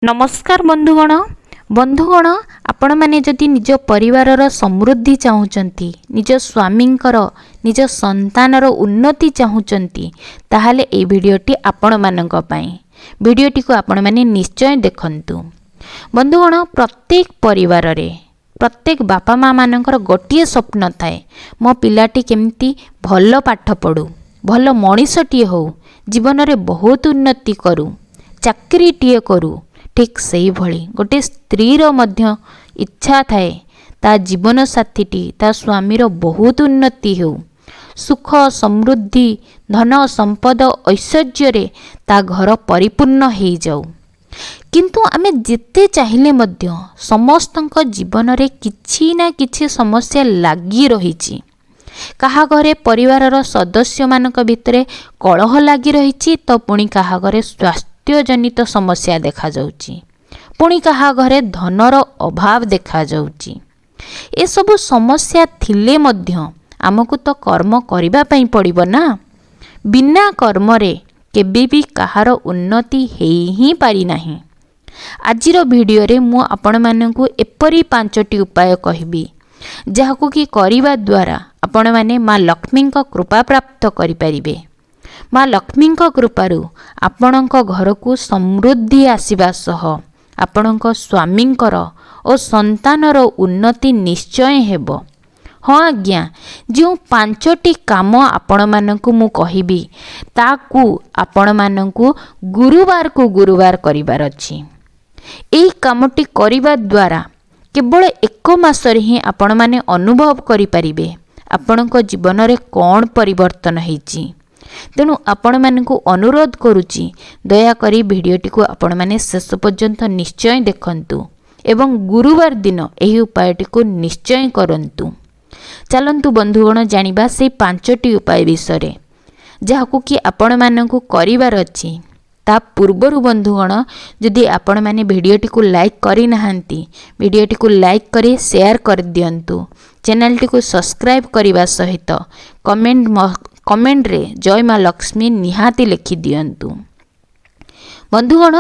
नमस्कार बंधुगण आपण मैंने जदि निज परिवारर समृद्धि चाहूँगी निज स्वामींकर निज संतानर उन्नति चाहूँगी ताहले ए भिडियोटी आपण मानक पई भिडियोटी को आपण माने निश्चय देखंतु। बंधुगण प्रत्येक परिवार रे प्रत्येक बापा माँ मानकर गोटे स्वप्न थाए मो पिलाटी केमती भल पाठ पढ़ू भल मनीषटीए हो जीवन में बहुत उन्नति करू चाकरीटीए करू। ठीक सही भली गोटे स्त्रीर मध्य इच्छा थाए ता जीवन साथीटी ता स्वामीर बहुत उन्नति हो सुख समृद्धि धन संपद ऐश्वर्य ता घर परिपूर्ण हो जाऊ। किंतु आमे जिते चाहिए मध्य समस्तक जीवन रे किछि ना किछि समस्या लागी रही कहा घरे परिवारर सदस्य मानक भितरे कलह लागी रही तो पुणी कहा घरे स्वास्थ्य जनित समस्या देखा जाउची पुणी कहा घरे धनर अभाव देखा जाउची। ए सबु समस्या थिले मध्य आमको तो कर्म करिबा पई पड़िबो ना बिना कर्म रे केबे भी कहार उन्नति हेई ही पारि नाही। आजिर वीडियो रे मु आपण मानकु एपरी 5टी उपाय कहबी जाहाकु कि करिबा द्वारा आपण माने माँ लक्ष्मी कृपा प्राप्त करि परिबे। माँ लक्ष्मी कृपारू आपणक घर को समृद्धि आसीबा सह आपणक स्वामींकर और संतानर उन्नति निश्चय हेबो। हाँ आज्ञा जो 5टी काम आपण मानकु मु कहिबी ताकू आपण मानकु गुरुवार करिबार अछि। एई कामटी करिबा द्वारा केवल 1 मासरे ही आपण माने अनुभव करि परिबे आपणक जीवन रे कोन परिवर्तन हेछि। तेणु आपण मानकु अनुरोध करुची दयाकरी भिडियोटी को आपण माने शेष पर्यंत निश्चय देखंतु एवं गुरुवार दिन एही उपायटी को निश्चय करंतु। चलंतु बंधुगण जानिबा से 5टी उपाय विषय जहाकु कि आपण मानकु करिवार अछि। ता पूर्वरु बंधुगण जदि आपण माने भिडियोटी को लाइक करि नाहंती भिडियोटी को लाइक करी शेयर कर दियंतु चैनल टी को सब्सक्राइब करिवा सहित कमेंट रे जय माँ लक्ष्मी निहाती लिखि दियंतु। बंधुगण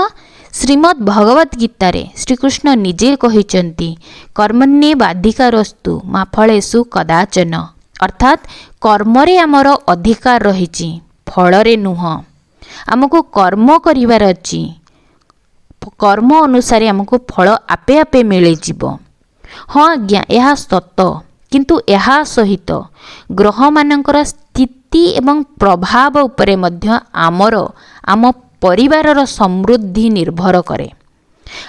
श्रीमद् भगवत गीता रे श्रीकृष्ण निजे कहिचंती कर्मण्ये बाधिकारस्तु मा फलेषु कदाचन अर्थात कर्म रे आमर अधिकार रहिछि फल रे नुह। आमको कर्म करिवार अछि कर्म अनुसार आमको फल आपे आपे मिले जीवो। हाँ आज्ञा यह सत किंतु यह सहित ग्रह मानकर स्थिति एवं प्रभाव उपरे मध्य आम परिवारर समृद्धि निर्भर करे।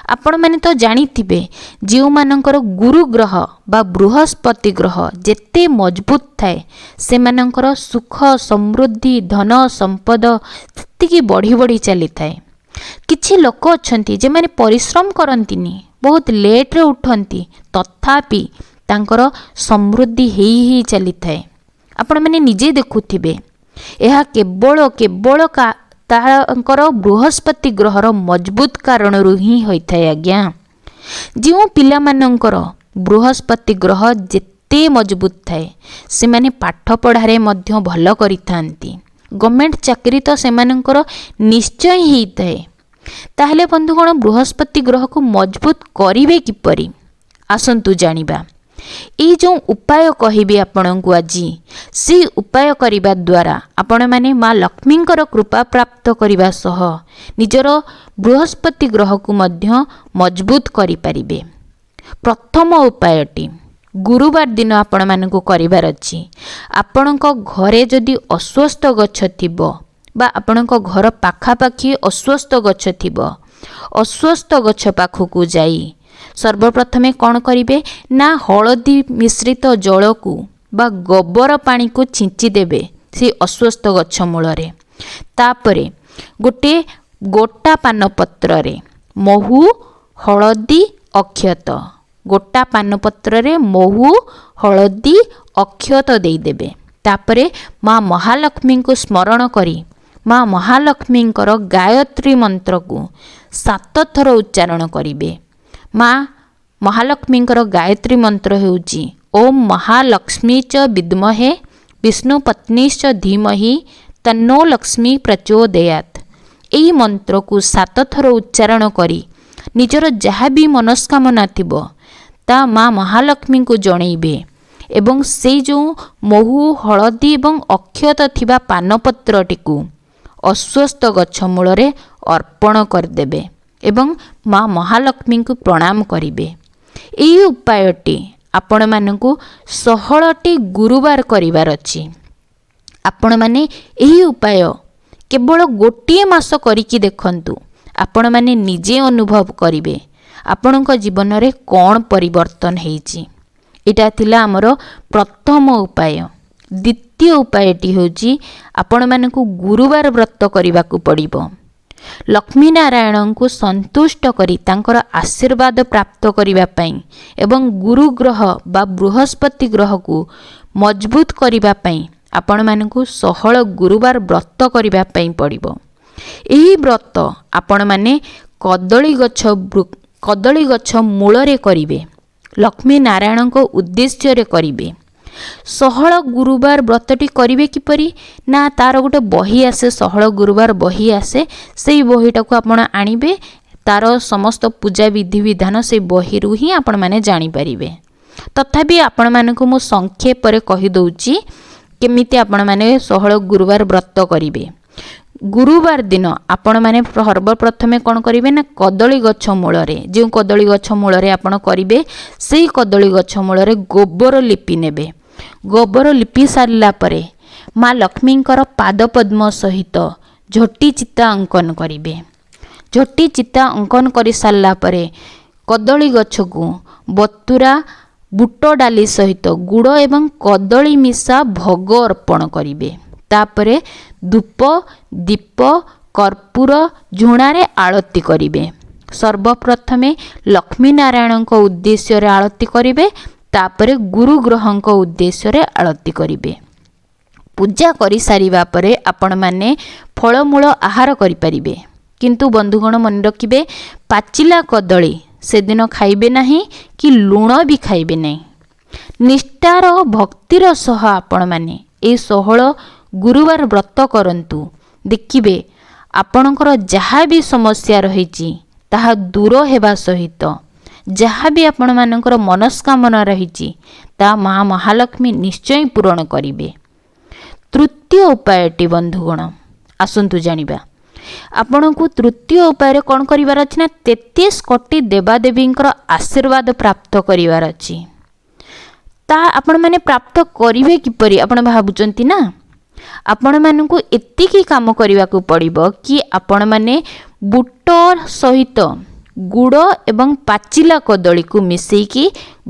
आपण माने तो जानिथिबे जो मानकर गुरु ग्रह बा बृहस्पति ग्रह जेते मजबूत थाए से मानकर सुख समृद्धि धन संपद स्थिति बढ़ी बढ़ी चली थाए। किछि लोक अछंती जे माने परिश्रम करंतिनी बहुत लेट रे उठंती तथापि तांकर समृद्धि हेई चली थाए। आपण माने निजे देखुथिबे यह केवल तांकर बृहस्पति ग्रहर मजबूत कारण ही होइथाय। आज्ञा जो पिला मानकर बृहस्पति ग्रह जेते मजबूत थाए से माने पाठ पढ़ारे मध्य भल करिथांती गवर्नमेंट चाकरी तो से मानकर निश्चय ही थाए। ताहले बंधुगण बृहस्पति ग्रह को मजबूत करिवे किपरि आसंतु जानिबा। ये जो उपाय कहबी आपणको आज से उपाय करिबा द्वारा आपण माने माँ लक्ष्मी कृपा प्राप्त करिबा सह निजर बृहस्पति ग्रह को मध्य मजबूत करि परिबे। प्रथम उपायटी गुरुवार दिन आपण मानकु करिबार अछि। आपणको घरे जदि अस्वस्थ गछ थिबो बा आपणको घर पाखापाखी अस्वस्थ गछ थिबो अस्वस्थ गछ पाखकु जाई सर्वप्रथमे कौन करिवे ना हलदी मिश्रित जल को बा गोबर पानी को छिंची देबे से अस्वस्थ गछ मूल रे। तापरे गोटे गोटा पान पत्र रे महू हलदी अक्षत गोटा पान पत्र रे महू हलदी अक्षत दे देबे। तापरे माँ महालक्ष्मी को स्मरण करी माँ महालक्ष्मी गायत्री मंत्र को 7 थर उच्चारण करिवे। माँ महालक्ष्मी गायत्री मंत्र हेउची ओम महालक्ष्मी च विद्महे विष्णु पत्नी च धीमहि तन्नो लक्ष्मी प्रचोदयात्। यही मंत्र को 7 थर उच्चारण करी ନିଜର ଯାହା ବି ମନସ୍କାମନା ଥିବ ତା ମା ମହାଲକ୍ଷ୍ମୀଙ୍କୁ ଜଣେଇବେ ଏବଂ ସେଇ ଯେଉଁ ମହୁ ହଳଦୀ ଏବଂ ଅକ୍ଷତ ଥିବା ପାନପତ୍ରଟିକୁ ଅଶ୍ୱସ୍ଥ ଗଛ ମୂଳରେ ଅର୍ପଣ କରିଦେବେ ଏବଂ ମା ମହାଲକ୍ଷ୍ମୀଙ୍କୁ ପ୍ରଣାମ କରିବେ। ଏହି ଉପାୟଟି ଆପଣମାନଙ୍କୁ 16ଟି ଗୁରୁବାର କରିବାର ଅଛି। ଆପଣମାନେ ଏହି ଉପାୟ କେବଳ ଗୋଟିଏ ମାସ କରିକି ଦେଖନ୍ତୁ। ଆପଣମାନେ ନିଜେ ଅନୁଭବ କରିବେ ଆପଣଙ୍କ ଜୀବନରେ କ'ଣ ପରିବର୍ତ୍ତନ ହେଇଛି। ଏଇଟା ଥିଲା ଆମର ପ୍ରଥମ ଉପାୟ। ଦ୍ୱିତୀୟ ଉପାୟଟି ହେଉଛି ଆପଣମାନଙ୍କୁ ଗୁରୁବାର ବ୍ରତ କରିବାକୁ ପଡ଼ିବ। ଲକ୍ଷ୍ମୀ ନାରାୟଣଙ୍କୁ ସନ୍ତୁଷ୍ଟ କରି ତାଙ୍କର ଆଶୀର୍ବାଦ ପ୍ରାପ୍ତ କରିବା ପାଇଁ ଏବଂ ଗୁରୁ ଗ୍ରହ ବା ବୃହସ୍ପତି ଗ୍ରହକୁ ମଜବୁତ କରିବା ପାଇଁ ଆପଣମାନଙ୍କୁ 16 ଗୁରୁବାର ବ୍ରତ କରିବା ପାଇଁ ପଡ଼ିବ। ଏହି ବ୍ରତ ଆପଣମାନେ କଦଳୀ ଗଛ ମୂଳରେ କରିବେ। ଲକ୍ଷ୍ମୀ ନାରାୟଣଙ୍କ ଉଦ୍ଦେଶ୍ୟରେ କରିବେ। 16 ଗୁରୁବାର ବ୍ରତଟି କରିବେ କିପରି ନା ତାର ଗୋଟେ ବହି ଆସେ, 16 ଗୁରୁବାର ବହି ଆସେ। ସେଇ ବହିଟାକୁ ଆପଣ ଆଣିବେ। ତାର ସମସ୍ତ ପୂଜା ବିଧିବିଧାନ ସେଇ ବହିରୁ ହିଁ ଆପଣମାନେ ଜାଣିପାରିବେ। ତଥାପି ଆପଣମାନଙ୍କୁ ମୁଁ ସଂକ୍ଷେପରେ କହିଦେଉଛି କେମିତି ଆପଣମାନେ 16 ଗୁରୁବାର ବ୍ରତ କରିବେ। ଗୁରୁବାର ଦିନ ଆପଣମାନେ ସର୍ବପ୍ରଥମେ କ'ଣ କରିବେ ନା କଦଳୀ ଗଛ ମୂଳରେ, ଯେଉଁ କଦଳୀ ଗଛ ମୂଳରେ ଆପଣ କରିବେ ସେଇ କଦଳୀ ଗଛ ମୂଳରେ ଗୋବର ଲିପି ନେବେ। ଗୋବର ଲିପି ସାରିଲା ପରେ ମା ଲକ୍ଷ୍ମୀଙ୍କର ପାଦପଦ୍ମ ସହିତ ଝୋଟି ଚିତା ଅଙ୍କନ କରିବେ। ଝୋଟି ଚିତା ଅଙ୍କନ କରିସାରିଲା ପରେ କଦଳୀ ଗଛକୁ ବତୁରା ବୁଟ ଡାଲି ସହିତ ଗୁଡ଼ ଏବଂ କଦଳୀ ମିଶା ଭୋଗ ଅର୍ପଣ କରିବେ। ତାପରେ ଧୂପ ଦୀପ କର୍ପୂର ଝୁଣାରେ ଆଳତି କରିବେ। ସର୍ବପ୍ରଥମେ ଲକ୍ଷ୍ମୀ ନାରାୟଣଙ୍କ ଉଦ୍ଦେଶ୍ୟରେ ଆଳତି କରିବେ, ତାପରେ ଗୁରୁ ଗ୍ରହଙ୍କ ଉଦ୍ଦେଶ୍ୟରେ ଆଳତି କରିବେ। ପୂଜା କରିସାରିବା ପରେ ଆପଣମାନେ ଫଳମୂଳ ଆହାର କରିପାରିବେ। କିନ୍ତୁ ବନ୍ଧୁଗଣ ମନେ ରଖିବେ, ପାଚିଲା କଦଳୀ ସେଦିନ ଖାଇବେ ନାହିଁ କି ଲୁଣ ବି ଖାଇବେ ନାହିଁ। ନିଷ୍ଠାର ଭକ୍ତିର ସହ ଆପଣମାନେ ଏହି 16 ଗୁରୁବାର ବ୍ରତ କରନ୍ତୁ। ଦେଖିବେ ଆପଣଙ୍କର ଯାହା ବି ସମସ୍ୟା ରହିଛି ତାହା ଦୂର ହେବା ସହିତ ଯାହା ବି ଆପଣମାନଙ୍କର ମନସ୍କାମନା ରହିଛି ତାହା ମା ମହାଲକ୍ଷ୍ମୀ ନିଶ୍ଚୟ ପୂରଣ କରିବେ। ତୃତୀୟ ଉପାୟଟି ବନ୍ଧୁଗଣ ଆସନ୍ତୁ ଜାଣିବା। ଆପଣଙ୍କୁ ତୃତୀୟ ଉପାୟରେ କ'ଣ କରିବାର ଅଛି ନା 33 କୋଟି ଦେବାଦେବୀଙ୍କର ଆଶୀର୍ବାଦ ପ୍ରାପ୍ତ କରିବାର ଅଛି। ତା ଆପଣମାନେ ପ୍ରାପ୍ତ କରିବେ କିପରି ଆପଣ ଭାବୁଛନ୍ତି ନା? ଆପଣମାନଙ୍କୁ ଏତିକି କାମ କରିବାକୁ ପଡ଼ିବ କି ଆପଣମାନେ ବୁଟ ସହିତ ଗୁଡ଼ ଏବଂ ପାଚିଲା କଦଳୀକୁ ମିଶେଇକି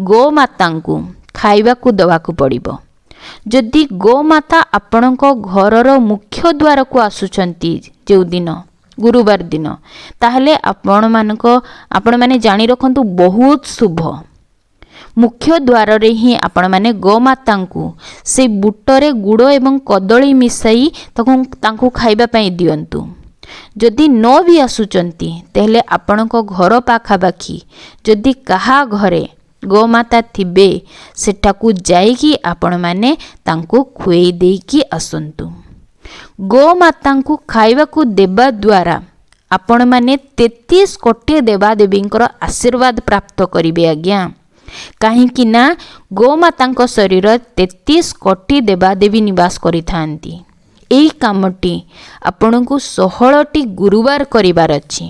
ଗୋମାତାଙ୍କୁ ଖାଇବାକୁ ଦେବାକୁ ପଡ଼ିବ। ଯଦି ଗୋମାତା ଆପଣଙ୍କ ଘରର ମୁଖ୍ୟ ଦ୍ୱାରକୁ ଆସୁଛନ୍ତି ଯେଉଁଦିନ ଗୁରୁବାର ଦିନ, ତାହେଲେ ଆପଣମାନେ ଜାଣି ରଖନ୍ତୁ ବହୁତ ଶୁଭ। ମୁଖ୍ୟ ଦ୍ୱାରରେ ହିଁ ଆପଣମାନେ ଗୋମାତାଙ୍କୁ ସେଇ ବୁଟରେ ଗୁଡ଼ ଏବଂ କଦଳୀ ମିଶାଇ ତାଙ୍କୁ ଖାଇବା ପାଇଁ ଦିଅନ୍ତୁ। ଯଦି ନ ବି ଆସୁଛନ୍ତି ତାହେଲେ ଆପଣଙ୍କ ଘର ପାଖାପାଖି ଯଦି କାହା ଘରେ ଗୋମାତା ଥିବେ ସେଠାକୁ ଯାଇକି ଆପଣମାନେ ତାଙ୍କୁ ଖୁଆଇ ଦେଇକି ଆସନ୍ତୁ। ଗୋମାତାଙ୍କୁ ଖାଇବାକୁ ଦେବା ଦ୍ୱାରା ଆପଣମାନେ 33 କୋଟି ଦେବାଦେବୀଙ୍କର ଆଶୀର୍ବାଦ ପ୍ରାପ୍ତ କରିବେ ଆଜ୍ଞା। କାହିଁକି ନା ଗୋମାତାଙ୍କ ଶରୀର 33 କୋଟି ଦେବାଦେବୀ ନିବାସ କରିଥାନ୍ତି। ଏହି କାମଟି ଆପଣଙ୍କୁ 16ଟି ଗୁରୁବାର କରିବାର ଅଛି।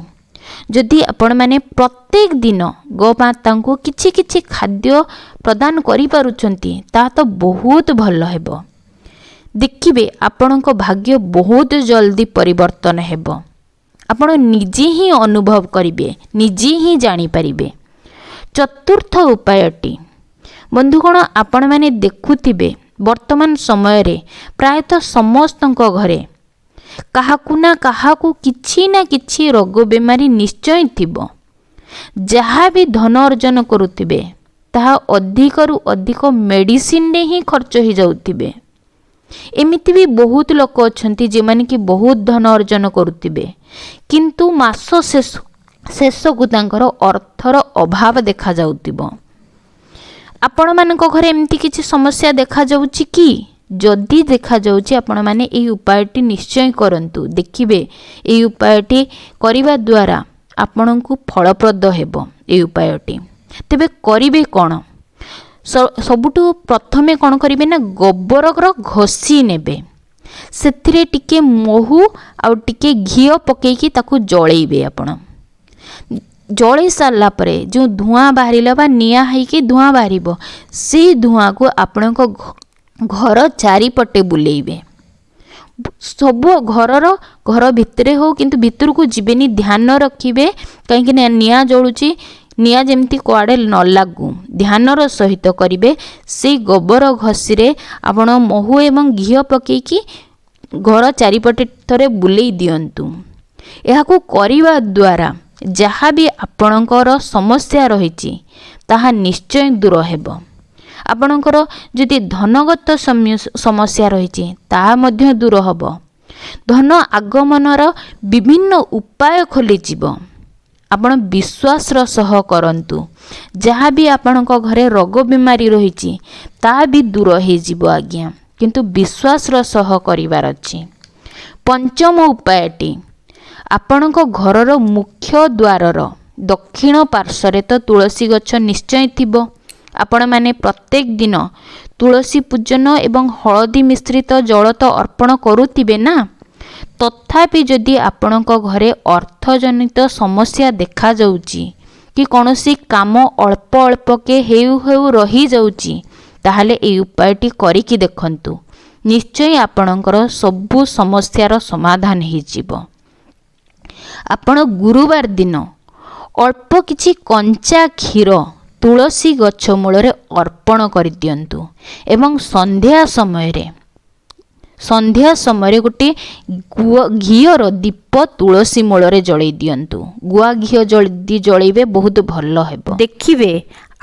ଯଦି ଆପଣମାନେ ପ୍ରତ୍ୟେକ ଦିନ ଗୋମାତାଙ୍କୁ କିଛି କିଛି ଖାଦ୍ୟ ପ୍ରଦାନ କରିପାରୁଛନ୍ତି ତାହା ତ ବହୁତ ଭଲ ହେବ। ଦେଖିବେ ଆପଣଙ୍କ ଭାଗ୍ୟ ବହୁତ ଜଲ୍ଦି ପରିବର୍ତ୍ତନ ହେବ। ଆପଣ ନିଜେ ହିଁ ଅନୁଭବ କରିବେ, ନିଜେ ହିଁ ଜାଣିପାରିବେ। ଚତୁର୍ଥ ଉପାୟଟି ବନ୍ଧୁଗଣ, ଆପଣମାନେ ଦେଖୁଥିବେ ବର୍ତ୍ତମାନ ସମୟରେ ପ୍ରାୟତଃ ସମସ୍ତଙ୍କ ଘରେ କାହାକୁ ନା କାହାକୁ କିଛି ନା କିଛି ରୋଗ ବେମାରୀ ନିଶ୍ଚୟ ଥିବ। ଯାହା ବି ଧନ ଅର୍ଜନ କରୁଥିବେ ତାହା ଅଧିକରୁ ଅଧିକ ମେଡ଼ିସିନରେ ହିଁ ଖର୍ଚ୍ଚ ହେଇଯାଉଥିବେ। ଏମିତି ବି ବହୁତ ଲୋକ ଅଛନ୍ତି ଯେଉଁମାନେ କି ବହୁତ ଧନ ଅର୍ଜନ କରୁଥିବେ କିନ୍ତୁ ମାସ ଶେଷକୁ ତାଙ୍କର ଅର୍ଥର ଅଭାବ ଦେଖାଯାଉଥିବ। ଆପଣମାନଙ୍କ ଘରେ ଏମିତି କିଛି ସମସ୍ୟା ଦେଖାଯାଉଛି କି? ଯଦି ଦେଖାଯାଉଛି ଆପଣମାନେ ଏହି ଉପାୟଟି ନିଶ୍ଚୟ କରନ୍ତୁ। ଦେଖିବେ ଏହି ଉପାୟଟି କରିବା ଦ୍ୱାରା ଆପଣଙ୍କୁ ଫଳପ୍ରଦ ହେବ এই ଉପାୟଟି। ତେବେ କରିବେ କ'ଣ? ସବୁଠୁ ପ୍ରଥମେ କ'ଣ କରିବେ ନା ଗୋବରର ଘଷି ନେବେ, ସେଥିରେ ଟିକେ ମହୁ ଆଉ ଟିକେ ଘିଅ ପକେଇକି ତାକୁ ଜଳେଇବେ। ଆପଣ ଜଳେଇ ସାରିଲା ପରେ ଯେଉଁ ଧୂଆଁ ବାହାରିଲା ବା ନିଆଁ ହେଇକି ଧୂଆଁ ବାହାରିବ, ସେଇ ଧୂଆଁକୁ ଆପଣଙ୍କ ଘର ଚାରିପଟେ ବୁଲେଇବେ। ସବୁ ଘର ଭିତରେ ହେଉ କିନ୍ତୁ ଭିତରକୁ ଯିବେନି, ଧ୍ୟାନ ରଖିବେ, କାହିଁକି ନା ନିଆଁ ଜଳୁଛି, ନିଆଁ ଯେମିତି କୁଆଡ଼େ ନ ଲାଗୁ ଧ୍ୟାନର ସହିତ କରିବେ। ସେଇ ଗୋବର ଘଷିରେ ଆପଣ ମହୁ ଏବଂ ଘିଅ ପକେଇକି ଘର ଚାରିପଟେ ଥରେ ବୁଲେଇ ଦିଅନ୍ତୁ। ଏହାକୁ କରିବା ଦ୍ୱାରା ଯାହା ବି ଆପଣଙ୍କର ସମସ୍ୟା ରହିଛି ତାହା ନିଶ୍ଚୟ ଦୂର ହେବ। ଆପଣଙ୍କର ଯଦି ଧନଗତ ସମସ୍ୟା ରହିଛି ତାହା ମଧ୍ୟ ଦୂର ହେବ। ଧନ ଆଗମନର ବିଭିନ୍ନ ଉପାୟ ଖୋଲିଯିବ। ଆପଣ ବିଶ୍ୱାସର ସହ କରନ୍ତୁ। ଯାହା ବି ଆପଣଙ୍କ ଘରେ ରୋଗ ବେମାରୀ ରହିଛି ତାହା ବି ଦୂର ହେଇଯିବ ଆଜ୍ଞା, କିନ୍ତୁ ବିଶ୍ୱାସର ସହ କରିବାର ଅଛି। ପଞ୍ଚମ ଉପାୟଟି, ଆପଣଙ୍କ ଘରର ମୁଖ୍ୟ ଦ୍ୱାରର ଦକ୍ଷିଣ ପାର୍ଶ୍ୱରେ ତ ତୁଳସୀ ଗଛ ନିଶ୍ଚୟ ଥିବ। ଆପଣମାନେ ପ୍ରତ୍ୟେକ ଦିନ ତୁଳସୀ ପୂଜନ ଏବଂ ହଳଦୀ ମିଶ୍ରିତ ଜଳ ତ ଅର୍ପଣ କରୁଥିବେ ନା। ତଥାପି ଯଦି ଆପଣଙ୍କ ଘରେ ଅର୍ଥଜନିତ ସମସ୍ୟା ଦେଖାଯାଉଛି କି କୌଣସି କାମ ଅଳ୍ପ ଅଳ୍ପକେ ହେଉ ରହିଯାଉଛି, ତାହେଲେ ଏହି ଉପାୟଟି କରିକି ଦେଖନ୍ତୁ। ନିଶ୍ଚୟ ଆପଣଙ୍କର ସବୁ ସମସ୍ୟାର ସମାଧାନ ହେଇଯିବ। ଆପଣ ଗୁରୁବାର ଦିନ ଅଳ୍ପ କିଛି କଞ୍ଚା କ୍ଷୀର ତୁଳସୀ ଗଛ ମୂଳରେ ଅର୍ପଣ କରିଦିଅନ୍ତୁ ଏବଂ ସନ୍ଧ୍ୟା ସମୟରେ ଗୋଟିଏ ଘିଅର ଦୀପ ତୁଳସୀ ମୂଳରେ ଜଳେଇ ଦିଅନ୍ତୁ। ଗୁଆ ଘିଅ ଯଦି ଜଳେଇବେ ବହୁତ ଭଲ ହେବ। ଦେଖିବେ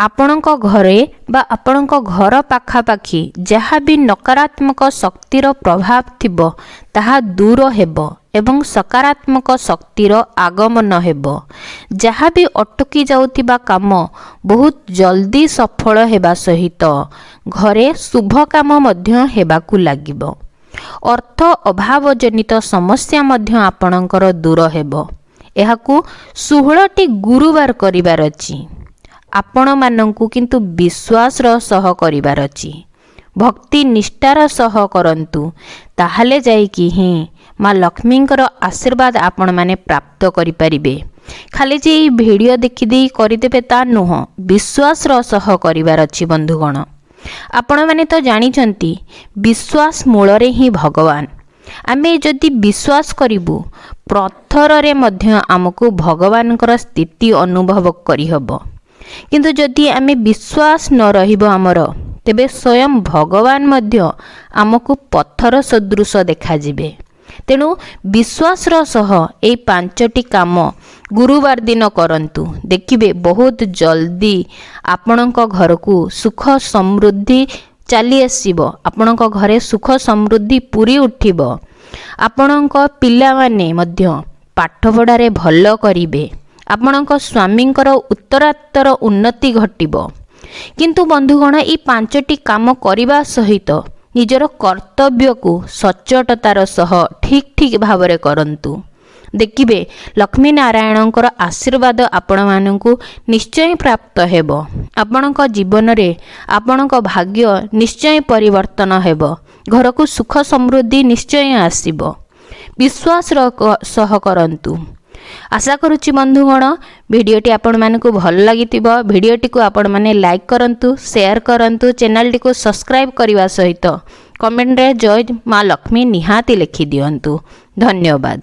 ଆପଣଙ୍କ ଘରେ ବା ଆପଣଙ୍କ ଘର ପାଖାପାଖି ଯାହା ବି ନକାରାତ୍ମକ ଶକ୍ତିର ପ୍ରଭାବ ଥିବ ତାହା ଦୂର ହେବ ଏବଂ ସକାରାତ୍ମକ ଶକ୍ତିର ଆଗମନ ହେବ। ଯାହା ବି ଅଟକି ଯାଉଥିବା କାମ ବହୁତ ଜଲ୍ଦି ସଫଳ ହେବା ସହିତ ଘରେ ଶୁଭ କାମ ମଧ୍ୟ ହେବାକୁ ଲାଗିବ। ଅର୍ଥ ଅଭାବ ଜନିତ ସମସ୍ୟା ମଧ୍ୟ ଆପଣଙ୍କର ଦୂର ହେବ। ଏହାକୁ 16ଟି ଗୁରୁବାର କରିବାର ଅଛି। ଆପଣମାନଙ୍କୁ କିନ୍ତୁ ବିଶ୍ୱାସର ସହ କରିବାର ଅଛି, ଭକ୍ତି ନିଷ୍ଠାର ସହ କରନ୍ତୁ। ତାହେଲେ ଯାଇକି ହିଁ ମା ଲକ୍ଷ୍ମୀଙ୍କର ଆଶୀର୍ବାଦ ଆପଣମାନେ ପ୍ରାପ୍ତ କରିପାରିବେ। ଖାଲି ଯେ ଏହି ଭିଡ଼ିଓ ଦେଖିଦେଇ କରିଦେବେ ତା ନୁହଁ, ବିଶ୍ୱାସର ସହ କରିବାର ଅଛି ବନ୍ଧୁଗଣ। ଆପଣମାନେ ତ ଜାଣିଛନ୍ତି ବିଶ୍ୱାସ ମୂଳରେ ହିଁ ଭଗବାନ। ଆମେ ଯଦି ବିଶ୍ୱାସ କରିବୁ ପଥରରେ ମଧ୍ୟ ଆମକୁ ଭଗବାନଙ୍କର ସ୍ଥିତି ଅନୁଭବ କରିହେବ। କିନ୍ତୁ ଯଦି ଆମେ ବିଶ୍ୱାସ ନ ରହିବ ଆମର, ତେବେ ସ୍ୱୟଂ ଭଗବାନ ମଧ୍ୟ ଆମକୁ ପଥର ସଦୃଶ ଦେଖାଯିବେ। ତେଣୁ ବିଶ୍ୱାସର ସହ ଏହି 5ଟି କାମ ଗୁରୁବାର ଦିନ କରନ୍ତୁ। ଦେଖିବେ ବହୁତ ଜଲ୍ଦି ଆପଣଙ୍କ ଘରକୁ ସୁଖ ସମୃଦ୍ଧି ଚାଲି ଆସିବ। ଆପଣଙ୍କ ଘରେ ସୁଖ ସମୃଦ୍ଧି ପୁରି ଉଠିବ। ଆପଣଙ୍କ ପିଲାମାନେ ମଧ୍ୟ ପାଠପଢ଼ାରେ ଭଲ କରିବେ। ଆପଣଙ୍କ ସ୍ୱାମୀଙ୍କର ଉତ୍ତରୋତ୍ତର ଉନ୍ନତି ଘଟିବ। କିନ୍ତୁ ବନ୍ଧୁଗଣ, ଏହି 5ଟି କାମ କରିବା ସହିତ ନିଜର କର୍ତ୍ତବ୍ୟକୁ ସଚ୍ଚୋଟତାର ସହ ଠିକ୍ ଭାବରେ କରନ୍ତୁ। ଦେଖିବେ ଲକ୍ଷ୍ମୀ ନାରାୟଣଙ୍କର ଆଶୀର୍ବାଦ ଆପଣମାନଙ୍କୁ ନିଶ୍ଚୟ ପ୍ରାପ୍ତ ହେବ। ଆପଣଙ୍କ ଜୀବନରେ ଆପଣଙ୍କ ଭାଗ୍ୟ ନିଶ୍ଚୟ ପରିବର୍ତ୍ତନ ହେବ। ଘରକୁ ସୁଖ ସମୃଦ୍ଧି ନିଶ୍ଚୟ ଆସିବ। ବିଶ୍ୱାସର ସହ କରନ୍ତୁ। ଆଶା କରୁଛି ବନ୍ଧୁଗଣ ଭିଡ଼ିଓଟି ଆପଣମାନଙ୍କୁ ଭଲ ଲାଗିଥିବ। ଭିଡ଼ିଓଟିକୁ ଆପଣମାନେ ଲାଇକ୍ କରନ୍ତୁ, ସେୟାର କରନ୍ତୁ, ଚ୍ୟାନେଲଟିକୁ ସବସ୍କ୍ରାଇବ୍ କରିବା ସହିତ କମେଣ୍ଟରେ ଜୟ ମା ଲକ୍ଷ୍ମୀ ନିହାତି ଲେଖିଦିଅନ୍ତୁ। ଧନ୍ୟବାଦ।